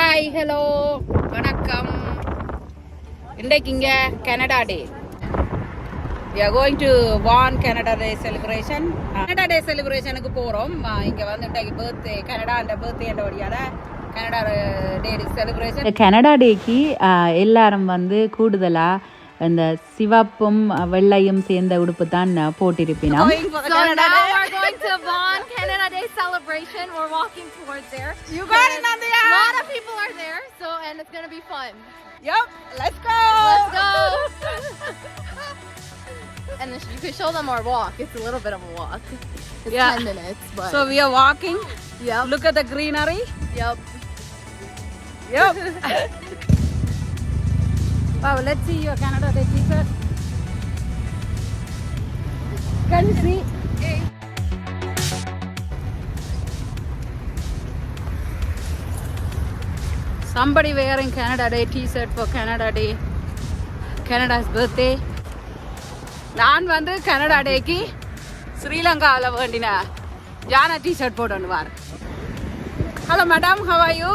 Hi hello வணக்கம். இன்றைக்கு இங்கே Canada day. We are going to Vaughan Canada Day celebration. Canada Day celebrationக்கு போகிறோம். இங்கே வந்து இன்றைக்கு பர்த்டே, கனடா அந்த பர்த்டே என்ற வழியால் கனடா டே செலிப்ரேஷன். கனடா டேக்கு எல்லாரும் வந்து கூடுதலாக இந்த சிவப்பும் வெள்ளையும் சேர்ந்த உடுப்பு தான் போட்டிருப்பினோம். So now we're going to Vaughan Canada Day celebration. We're walking towards there. You got it, Nadia. A lot of people are there, so and it's going to be fun. Yep, let's go. Let's go. And then you can show them our walk. It's a little bit of a walk. It's 10 minutes, but So we are walking. Yep. Look at the greenery. Yep. Yep. Wow, let's see your Canada Day t-shirt. Can you see? Somebody wearing Canada Day t-shirt for Canada Day. Canada's birthday. நான் வந்து Canada டேக்கு ஸ்ரீலங்காவில் வேண்டின ஜானா T-shirt போட்டு வார். Hello madam, how are you?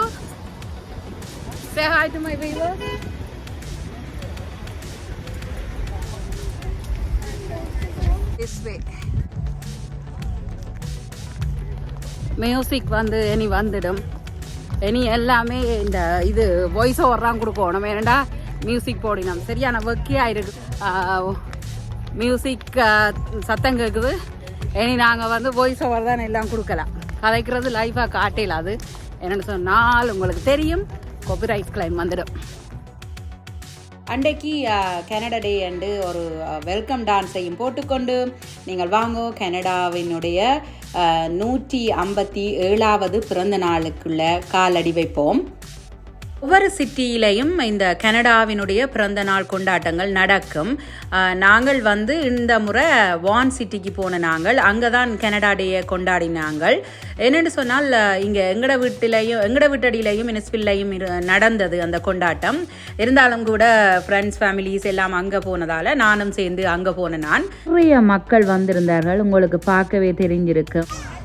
Say hi to my viewers. This way. Music வந்து இனி வந்துடும். இனி எல்லாமே இந்த இது வாய்ஸ் ஓவர்லாம் கொடுக்கணும். ஏன்னா மியூசிக் போடினோம் சரியான வெக்கியாக இருக்குது. மியூசிக் சத்தம் கேட்குது. இனி நாங்கள் வந்து வாய்ஸ் ஓவர் தான் எல்லாம் கொடுக்கலாம். கதைக்கிறது லைஃபாக காட்டல. அது என்னென்னு சொன்னால் உங்களுக்கு தெரியும், காப்பிரைட் கிளைம் வந்துடும். அன்றைக்கு கனடா டே அண்டு ஒரு வெல்கம் டான்ஸையும் போட்டுக்கொண்டு நீங்கள் வாங்கோ கனடாவினுடைய 157வது பிறந்த நாளுக்குள்ள காலடி வைப்போம். ஒவ்வொரு சிட்டியிலையும் இந்த கனடாவினுடைய பிறந்த நாள் கொண்டாட்டங்கள் நடக்கும். நாங்கள் வந்து இந்த முறை வான் சிட்டிக்கு போன நாங்கள் அங்கே தான் கனடா டேயை கொண்டாடினாங்கள். என்னென்னு சொன்னால் இங்கே எங்கட வீட்டடியிலையும் மினிஸ்பில்லையும் நடந்தது அந்த கொண்டாட்டம். இருந்தாலும் கூட ஃப்ரெண்ட்ஸ் ஃபேமிலிஸ் எல்லாம் அங்கே போனதால் நானும் சேர்ந்து அங்கே போனேன். நான் நிறைய மக்கள் வந்திருந்தார்கள், உங்களுக்கு பார்க்கவே தெரிஞ்சிருக்கு.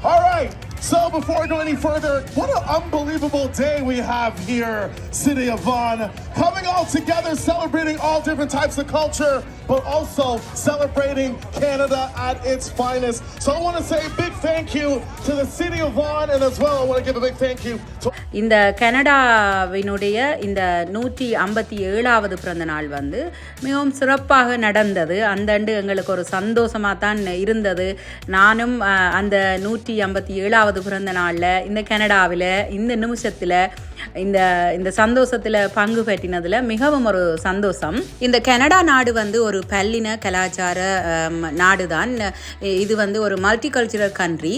All right, so before we go any further, what an unbelievable day we have here, City of Vaughan, coming all together, celebrating all different types of culture, but also celebrating Canada at its finest. So I want to say a big thank you to the City of Vaughan, and as well I want to give a big thank you to இந்த கனடாவினுடைய இந்த 157வது பிறந்த நாள் வந்து மிகவும் சிறப்பாக நடந்தது. அந்த ஆண்டு எங்களுக்கு ஒரு சந்தோஷமாக தான் இருந்தது. நானும் அந்த 157வது பிறந்த நாளில் இந்த கனடாவில் இந்த நிமிஷத்தில் இந்த சந்தோஷத்தில் பங்கு பெற்றினதில் மிகவும் ஒரு சந்தோஷம். இந்த கனடா நாடு வந்து ஒரு பல்லின கலாச்சார நாடு தான். இது வந்து ஒரு மல்டி கல்ச்சுரல் கண்ட்ரி.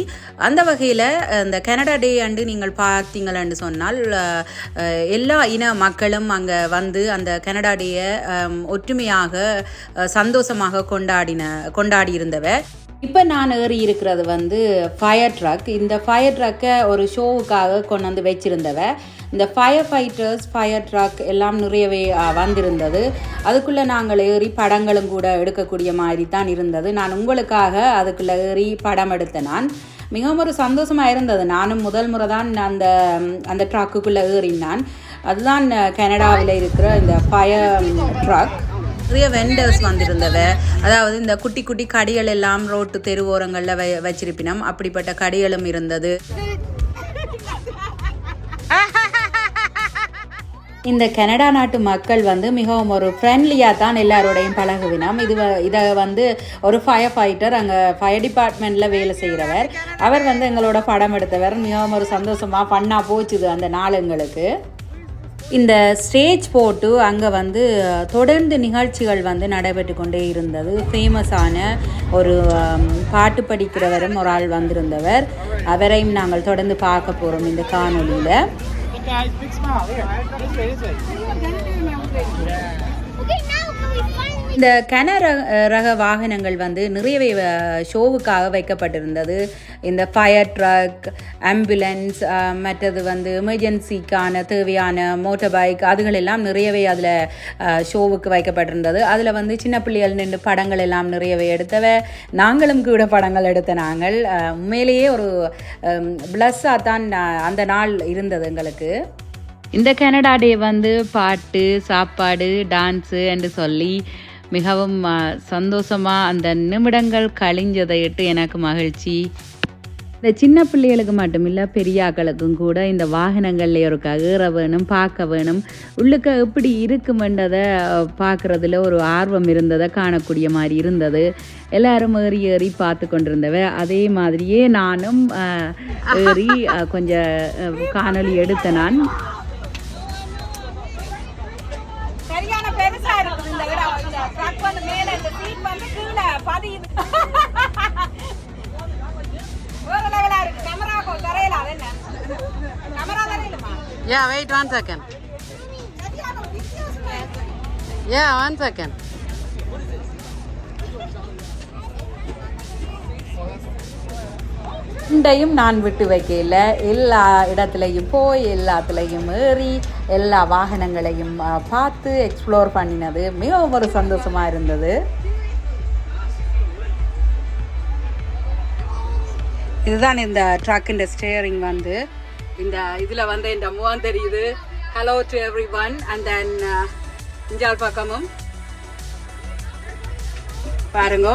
அந்த வகையில் இந்த கனடா டே அண்டு நீங்கள் பார்த்தீங்களன்னு சொன்னால் எல்லா இன மக்களும் அங்கே வந்து அந்த கனடா டேயை ஒற்றுமையாக சந்தோஷமாக கொண்டாடி இருந்தவ. இப்போ நான் ஏறி இருக்கிறது வந்து ஃபயர் ட்ரக். இந்த ஃபயர் ட்ரக்கை ஒரு ஷோவுக்காக கொண்டு வந்து வச்சுருந்தவ. இந்த ஃபயர் ஃபைட்டர்ஸ், ஃபயர் ட்ரக் எல்லாம் நிறையவே வந்திருந்தது. அதுக்குள்ளே நாங்கள் ஏறி படங்களும் கூட எடுக்கக்கூடிய மாதிரி தான் இருந்தது. நான் உங்களுக்காக அதுக்குள்ளே ஏறி படம் எடுத்தேன். நான் மிகவும் ஒரு சந்தோஷமாக இருந்தது. நானும் முதல் முறை தான் அந்த ட்ரக்குக்குள்ளே ஏறினான். அதுதான் கனடாவில் இருக்கிற இந்த ஃபயர் ட்ரக். நிறைய வெண்டர்ஸ் வந்திருந்தவ. அதாவது இந்த குட்டி குட்டி கடிகள் எல்லாம் ரோட்டு தெருவோரங்களில் வச்சிருப்பினோம். அப்படிப்பட்ட கடிகளும் இருந்தது. இந்த கனடா நாட்டு மக்கள் வந்து மிகவும் ஒரு ஃப்ரெண்ட்லியாக தான் எல்லாரோடையும் பழகுவினோம். இதை வந்து ஒரு ஃபயர் ஃபைட்டர் அங்கே ஃபயர் டிபார்ட்மெண்ட்டில் வேலை செய்கிறவர், அவர் வந்து எங்களோட படம் எடுத்தவர். மிகவும் ஒரு சந்தோஷமாக ஃபன்னாக போச்சுது அந்த நாள் எங்களுக்கு. இந்த ஸ்டேஜ் போட்டு அங்கே வந்து தொடர்ந்து நிகழ்ச்சிகள் வந்து நடைபெற்று கொண்டே இருந்தது. ஃபேமஸான ஒரு பாட்டு படிக்கிறவரும் ஒரு ஆள் வந்திருந்தவர். அவரையும் நாங்கள் தொடர்ந்து பார்க்க போகிறோம் இந்த காணொலியில். இந்த ரக வாகனங்கள் வந்து நிறையவே ஷோவுக்காக வைக்கப்பட்டிருந்தது. இந்த ஃபயர் ட்ரக், ஆம்புலன்ஸ், மற்றது வந்து எமர்ஜென்சிக்கான தேவையான மோட்டர் பைக், அதுகளெல்லாம் நிறையவே அதில் ஷோவுக்கு வைக்கப்பட்டிருந்தது. அதில் வந்து சின்ன பிள்ளைகள் நின்று படங்கள் எல்லாம் நிறையவே எடுத்தவ. நாங்களும் கூட படங்கள் எடுத்த நாங்கள் உண்மையிலேயே ஒரு ப்ளஸ்ஸாக தான் அந்த நாள் இருந்தது எங்களுக்கு. இந்த கனடா டே வந்து பாட்டு, சாப்பாடு, டான்ஸு என்று சொல்லி மிகவும் சந்தோஷமாக அந்த நிமிடங்கள் கழிஞ்சதையிட்டு எனக்கு மகிழ்ச்சி. இந்த சின்ன பிள்ளைகளுக்கு மட்டும் இல்லை, பெரியாக்களுக்கும் கூட இந்த வாகனங்களில் ஒரு ஏற வேணும், பார்க்க வேணும், உள்ளுக்க எப்படி இருக்குமென்றதை பார்க்குறதுல ஒரு ஆர்வம் இருந்ததை காணக்கூடிய மாதிரி இருந்தது. எல்லாரும் ஏறி ஏறி பார்த்து கொண்டிருந்தவ. அதே மாதிரியே நானும் ஏறி கொஞ்சம் காணொலி எடுத்த நான். சரியான பெருசா இருக்குது இந்த இடம். இந்த ட்ரக் வந்து மேல, இந்த சீட் வந்து கீழே பதியுது. வேற லெவலா இருக்கு. கேமராக்கு தரையில அது என்ன? கேமரா தரையிலமா? Yeah, wait 1 second. Yeah, 1 second. இண்டையும் நான் விட்டு வைக்கல. எல்லா இடத்துலையும் போய் எல்லாத்துலேயும் ஏறி எல்லா வாகனங்களையும் பார்த்து எக்ஸ்ப்ளோர் பண்ணினது மிகவும் ஒரு சந்தோஷமாக இருந்தது. இதுதான் இந்த ட்ரக்கின் ஸ்டியரிங் வந்து இந்த இதில் வந்து இந்த முகம் தெரியுது. Hello to everyone. And then இஞ்சால் பக்கமும் பாருங்க.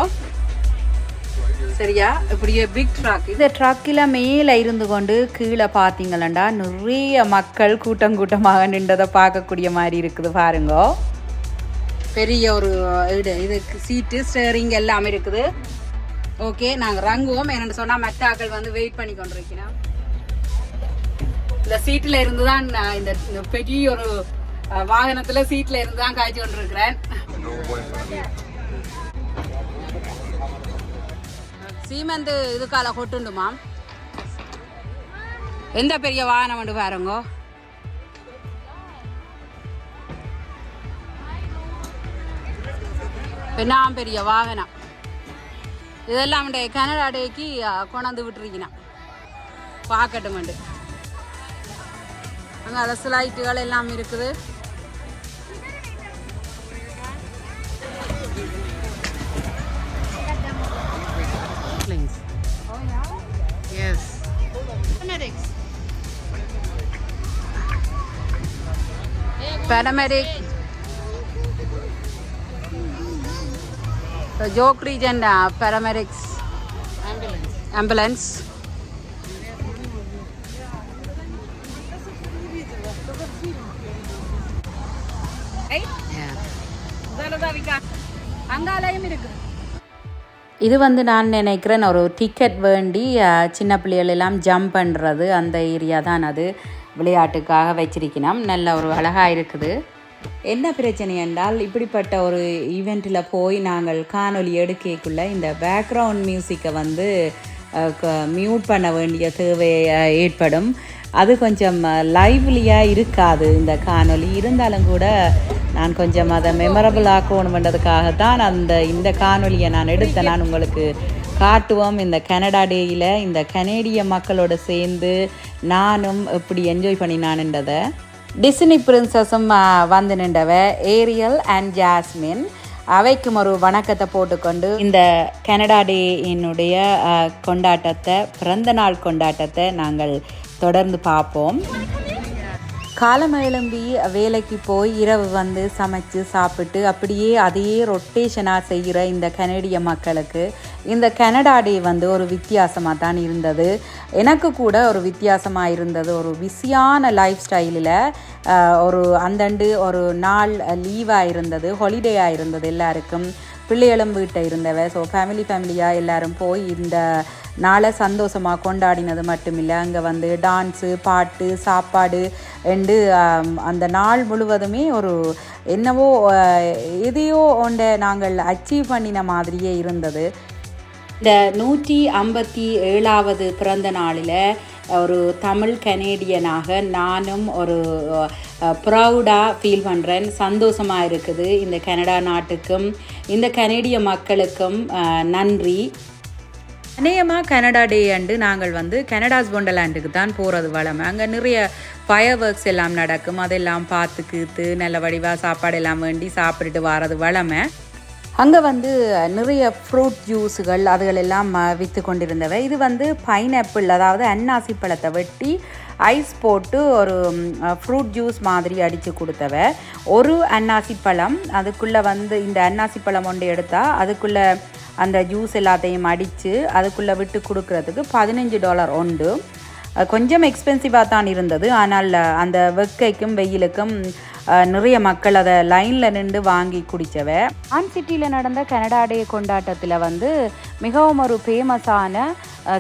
சரியா, இப்படியே பிக் ட்ரக். இந்த ட்ரக்கில் மேலே இருந்து கொண்டு கீழே பார்த்தீங்களா நிறைய மக்கள் கூட்டம் கூட்டமாக நின்றதை பார்க்கக்கூடிய மாதிரி இருக்குது பாருங்க. பெரிய ஒரு இதுக்கு சீட்டு, ஸ்டேரிங் எல்லாமே இருக்குது. ஓகே, நாங்கள் இறங்குவோம். என்னென்னு சொன்னால் மெட்டாக்கள் வந்து வெயிட் பண்ணி கொண்டிருக்கிறோம். இந்த சீட்டில் இருந்து தான் இந்த பெரிய ஒரு வாகனத்தில் சீட்டில் இருந்து தான் காய்ச்சி கொண்டிருக்கிறேன். சீமெந்து இதுக்கால கொட்டுண்டுமா? எந்த பெரிய வாகனம் வந்து பாருங்க. பெண்ணாம் பெரிய வாகனம். இதெல்லாம் கனடா டேக்கு கொண்டாந்து விட்டுருக்கீங்க. பார்க்கட்டும். அங்கே அதை ஸ்லைட்டுகள் எல்லாம் இருக்குது. Yes. Paramedic. The Joke Region paramedics. Ambulance. அங்காலயம் இருக்கு. இது வந்து நான் நினைக்கிறேன் ஒரு டிக்கெட் வேண்டி சின்ன பிள்ளைகள் எல்லாம் ஜம்ப் பண்ணுறது அந்த ஏரியா தான். அது விளையாட்டுக்காக வச்சிருக்கணும். நல்ல ஒரு அழகாக இருக்குது. என்ன பிரச்சனை என்றால், இப்படிப்பட்ட ஒரு ஈவெண்ட்டில் போய் நாங்கள் காணொலி எடுக்கக்குள்ள இந்த பேக்ரவுண்ட் மியூசிக்கை வந்து மியூட் பண்ண வேண்டிய தேவை ஏற்படும். அது கொஞ்சம் லைவ்லியாக இருக்காது இந்த காணொலி. இருந்தாலும் கூட நான் கொஞ்சம் அதை மெமரபிள் ஆக்கணுன்றதுக்காக தான் இந்த காணொலியை நான் எடுத்தேன். நான் உங்களுக்கு காட்டுவோம். இந்த கனடா டேயில் இந்த கனேடிய மக்களோட சேர்ந்து நானும் எப்படி என்ஜாய் பண்ணினான்ன்றதை. டிஸ்னி பிரின்சஸும் வந்து நின்றவ ஏரியல் அண்ட் ஜாஸ்மின். அவைக்கும் ஒரு வணக்கத்தை போட்டுக்கொண்டு இந்த கனடா டே என்னுடைய கொண்டாட்டத்தை, பிறந்த நாள் கொண்டாட்டத்தை நாங்கள் தொடர்ந்து பார்ப்போம். காலம் எழும்பி வேலைக்கு போய் இரவு வந்து சமைச்சு சாப்பிட்டு அப்படியே அதையே ரொட்டேஷனாக செய்கிற இந்த கனேடிய மக்களுக்கு இந்த கனடா டே வந்து ஒரு வித்தியாசமாக தான் இருந்தது. எனக்கு கூட ஒரு வித்தியாசமாக இருந்தது. ஒரு பிஸியான லைஃப் ஸ்டைலில் ஒரு அந்தண்டு ஒரு நாள் லீவாக இருந்தது, ஹாலிடேயாக இருந்தது எல்லாருக்கும். பிள்ளைகளும் வீட்டை இருந்தவ. ஸோ ஃபேமிலியாக எல்லோரும் போய் இந்த நாளை சந்தோஷமாக கொண்டாடினது மட்டும் இல்லை, அங்கே வந்து டான்ஸு, பாட்டு, சாப்பாடு என்று அந்த நாள் முழுவதுமே ஒரு என்னவோ எதையோ ஒன்றை நாங்கள் அச்சீவ் பண்ணின மாதிரியே இருந்தது. இந்த 157வது பிறந்த நாளில் ஒரு தமிழ் கனேடியனாக நானும் ஒரு ப்ரௌடாக ஃபீல் பண்ணுறேன். சந்தோஷமாக இருக்குது. இந்த கனடா நாட்டுக்கும் இந்த கனேடிய மக்களுக்கும் நன்றி. அநேகமாக கனடா டே அண்டு நாங்கள் வந்து கனடாஸ் ஒண்டர்லேண்டுக்கு தான் போகிறது வளமை. அங்கே நிறைய ஃபயர் ஒர்க்ஸ் எல்லாம் நடக்கும். அதெல்லாம் பார்த்துக்கிட்டு நல்ல வடிவாக சாப்பாடு எல்லாம் வேண்டி சாப்பிட்டுட்டு வர்றது வளமை. அங்கே வந்து நிறைய ஃப்ரூட் ஜூஸுகள் அதுகளெல்லாம் விற்று கொண்டிருந்தவை. இது வந்து பைனாப்பிள், அதாவது அன்னாசி பழத்தை வெட்டி ஐஸ் போட்டு ஒரு ஃப்ரூட் ஜூஸ் மாதிரி அடித்து கொடுத்தவ. ஒரு அன்னாசி பழம், அதுக்குள்ளே வந்து இந்த அன்னாசி பழம் ஒன்று எடுத்தால் அதுக்குள்ளே அந்த ஜூஸ் எல்லாத்தையும் அடித்து அதுக்குள்ளே விட்டு கொடுக்கறதுக்கு $15 உண்டு. கொஞ்சம் எக்ஸ்பென்சிவாக தான் இருந்தது. ஆனால் அந்த வெக்கைக்கும் வெயிலுக்கும் நிறைய மக்கள் அதை லைனில் நின்று வாங்கி குடித்தவ. ஆன் சிட்டியில் நடந்த கனடா டே கொண்டாட்டத்தில் வந்து மிகவும் ஒரு ஃபேமஸான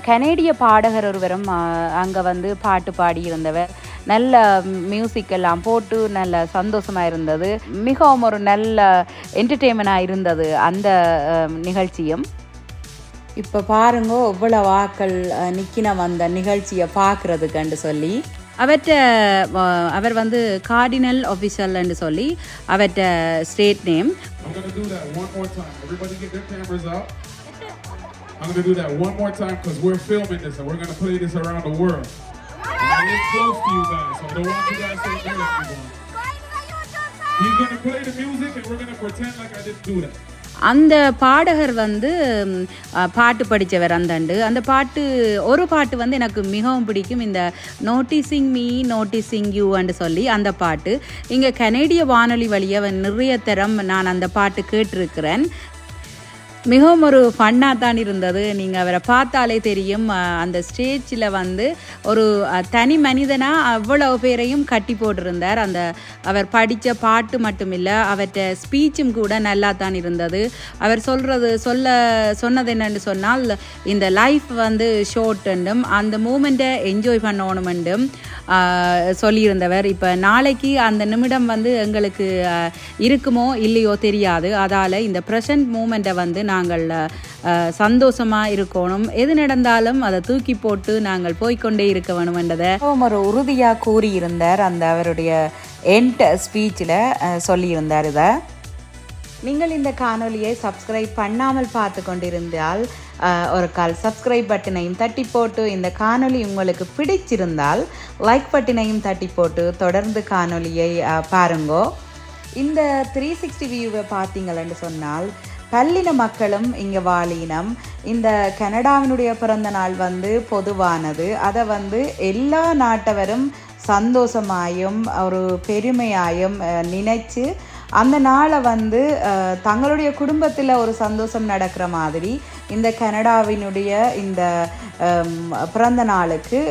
கனேடிய பாடகர் ஒருவரும் அங்கே வந்து பாட்டு பாடியிருந்தவர். நல்ல மியூசிக் எல்லாம் போட்டு நல்ல சந்தோஷமாக இருந்தது. மிகவும் ஒரு நல்ல என்டர்டெயின்மெண்ட்டாக இருந்தது அந்த நிகழ்ச்சியும். இப்போ பாருங்க எவ்வளோ ஆக்கள் நிற்கின வந்த நிகழ்ச்சியை பார்க்குறதுக்குன்னு சொல்லி. அவர் வந்து கார்டினல் ஆஃபீஷியல்னு சொல்லி அவர்கிட்ட state name. I'm going to do that one more time. Everybody get their cameras out. I'm going to do that one more time because we're filming this and we're going to play this around the world. I live close to you guys, so I don't want you guys to embarrass me. He's going to play the music and we're going to pretend like I didn't do that. அந்த பாடகர் வந்து பாட்டு படித்தவர். அந்த பாட்டு ஒரு பாட்டு வந்து எனக்கு மிகவும் பிடிக்கும். இந்த நோட்டீசிங் மீ நோட்டீசிங் யூன்னு சொல்லி அந்த பாட்டு இங்கே கனேடிய வானொலி வழியாக நிறைய தரம் நான் அந்த பாட்டு கேட்டிருக்கிறேன். மிகவும் ஒரு ஃபன்னாக தான் இருந்தது. நீங்கள் அவரை பார்த்தாலே தெரியும். அந்த ஸ்டேஜில் வந்து ஒரு தனி மனிதனாக அவ்வளோ பேரையும் கட்டி போட்டிருந்தார். அவர் படித்த பாட்டு மட்டும் இல்லை, அவர்கிட்ட ஸ்பீச்சும் கூட நல்லா தான் இருந்தது. அவர் சொன்னது என்னென்னு சொன்னால், இந்த லைஃப் வந்து ஷார்ட்டும் அந்த மூமெண்ட்டை என்ஜாய் பண்ணணுமெண்டும் சொல்லியிருந்தவர். இப்போ நாளைக்கு அந்த நிமிடம் வந்து எங்களுக்கு இருக்குமோ இல்லையோ தெரியாது. அதால் இந்த ப்ரெசன்ட் மூமெண்ட்டை வந்து நாங்கள் சந்தோஷமாக இருக்கணும். எது நடந்தாலும் அதை தூக்கி போட்டு நாங்கள் போய்கொண்டே இருக்க வேணுமென்றதை ஒரு உறுதியாக கூறியிருந்தார். அந்த அவருடைய எண்ட் ஸ்பீச்சில் சொல்லியிருந்தார். இதை நீங்கள் இந்த காணொலியை சப்ஸ்கிரைப் பண்ணாமல் பார்த்து கொண்டிருந்தால் ஒரு கால் சப்ஸ்கிரைப் பட்டனையும் தட்டி போட்டு, இந்த காணொலி உங்களுக்கு பிடிச்சிருந்தால் லைக் பட்டனையும் தட்டி போட்டு தொடர்ந்து காணொலியை பாருங்கோ. இந்த 360 வியூவை பார்த்தீங்களன்னு சொன்னால் பல்லின மக்களும் இங்கே வாழினம். இந்த கனடாவினுடைய பிறந்த நாள் வந்து பொதுவானது. அதை வந்து எல்லா நாட்டவரும் சந்தோஷமாயும் ஒரு பெருமையாயும் நினைச்சு அந்த நாளை வந்து தங்களுடைய குடும்பத்தில் ஒரு சந்தோஷம் நடக்கிற மாதிரி இந்த கனடாவினுடைய இந்த பிறந்த நாளுக்கு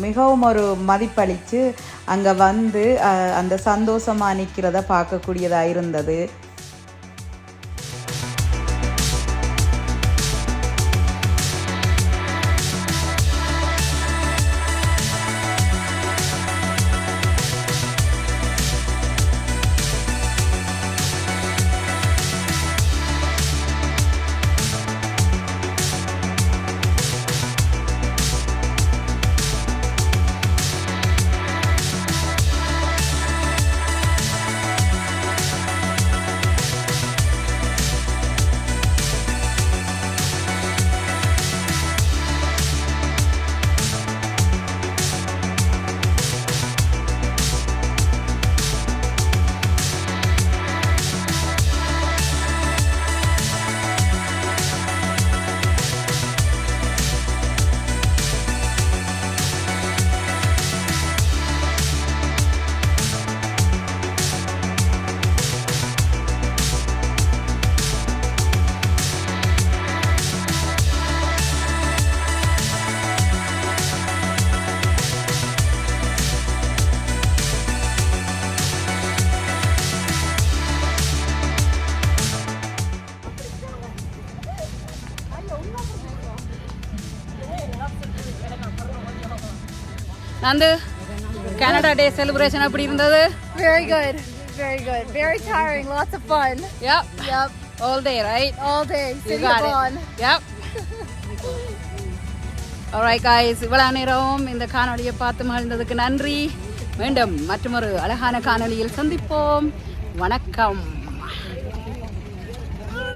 மிகவும் ஒரு மதிப்பளித்து அங்கே வந்து அந்த சந்தோஷமாக நிற்கிறத பார்க்கக்கூடியதாக இருந்தது. நந்து, Canada Day celebration எப்படி இருந்தது? Very good. Very good. Very tiring. Lots of fun. Yep. All day, right? All day. You got it. Yep. Alright guys, இவ்வளவு நேரம் இந்த காணொளியை பார்த்து மகிழ்ந்ததுக்கு நன்றி. மீண்டும் மற்றொரு அழகான காணொளியில் சந்திப்போம். வணக்கம்.